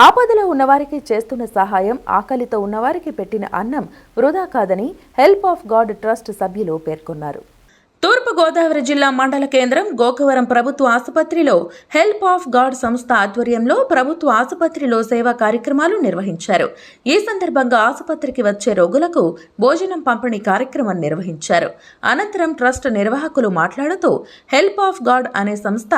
ఆపదలో ఉన్నవారికి చేస్తున్న సహాయం, ఆకలితో ఉన్నవారికి పెట్టిన అన్నం వృధా కాదని హెల్ప్ ఆఫ్ గాడ్ ట్రస్ట్ సభ్యులు పేర్కొన్నారు. తూర్పు గోదావరి జిల్లా మండల కేంద్రం గోకవరం ప్రభుత్వ ఆసుపత్రిలో హెల్ప్ ఆఫ్ గాడ్ సంస్థ ఆధ్వర్యంలో ప్రభుత్వ ఆసుపత్రిలో సేవా కార్యక్రమాలు నిర్వహించారు. ఈ సందర్భంగా ఆసుపత్రికి వచ్చే రోగులకు భోజనం పంపిణీ కార్యక్రమం నిర్వహించారు. అనంతరం ట్రస్ట్ నిర్వాహకులు మాట్లాడుతూ హెల్ప్ ఆఫ్ గాడ్ అనే సంస్థ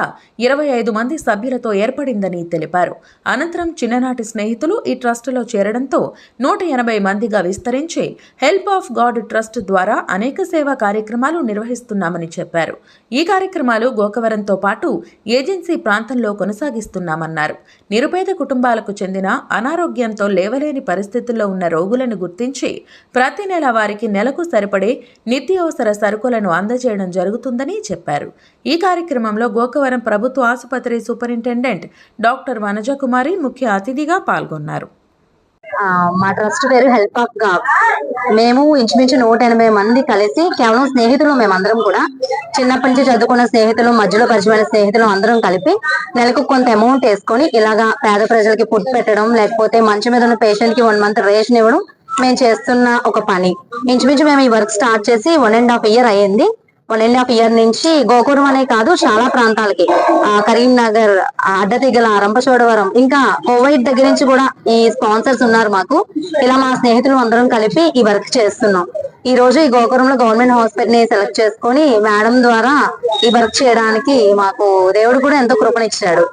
25 మంది సభ్యులతో ఏర్పడిందని తెలిపారు. అనంతరం చిన్ననాటి స్నేహితులు ఈ ట్రస్టులో చేరడంతో 180 మందిగా విస్తరించి హెల్ప్ ఆఫ్ గాడ్ ట్రస్ట్ ద్వారా అనేక సేవా కార్యక్రమాలు నిర్వహిస్తున్నారు చెప్పారు. ఈ కార్యక్రమాలు గోకవరంతో పాటు ఏజెన్సీ ప్రాంతంలో కొనసాగిస్తున్నామన్నారు. నిరుపేద కుటుంబాలకు చెందిన అనారోగ్యంతో లేవలేని పరిస్థితుల్లో ఉన్న రోగులను గుర్తించి ప్రతి నెల వారికి నెలకు సరిపడే నిత్యావసర సరుకులను అందజేయడం జరుగుతుందని చెప్పారు. ఈ కార్యక్రమంలో గోకవరం ప్రభుత్వ ఆసుపత్రి సూపరింటెండెంట్ డాక్టర్ వనజకుమారి ముఖ్య అతిథిగా పాల్గొన్నారు. మా ట్రస్ట్ పేరు హెల్ప్ ఆఫ్ గాడ్. మేము ఇంచుమించు 180 మంది కలిసి, కేవలం స్నేహితులు మేమందరం కూడా చిన్నప్పటి నుంచి చదువుకున్న స్నేహితులు, మధ్యలో పరిచయమైన స్నేహితులు అందరం కలిపి నెలకు కొంత అమౌంట్ వేసుకొని ఇలాగా పేద ప్రజలకి ఫుడ్ పెట్టడం, లేకపోతే మంచం మీద ఉన్న పేషెంట్ కి 1 మంత్ రేషన్ ఇవ్వడం మేము చేస్తున్న ఒక పని. ఇంచుమించు మేము ఈ వర్క్ స్టార్ట్ చేసి 1.5 ఇయర్ అయ్యింది. 1.5 ఇయర్ నుంచి గోకవరం అనే కాదు, చాలా ప్రాంతాలకి కరీంనగర్, అడ్డతిగల, రంపచోడవరం, ఇంకా కోవైట్ దగ్గర నుంచి కూడా ఈ స్పాన్సర్స్ ఉన్నారు మాకు. ఇలా మా స్నేహితులు అందరం కలిపి ఈ వర్క్ చేస్తున్నాం. ఈ రోజు ఈ గోకవరంలో గవర్నమెంట్ హాస్పిటల్ ని సెలెక్ట్ చేసుకుని మేడం ద్వారా ఈ వర్క్ చేయడానికి మాకు దేవుడు కూడా ఎంతో కృపనిచ్చాడు.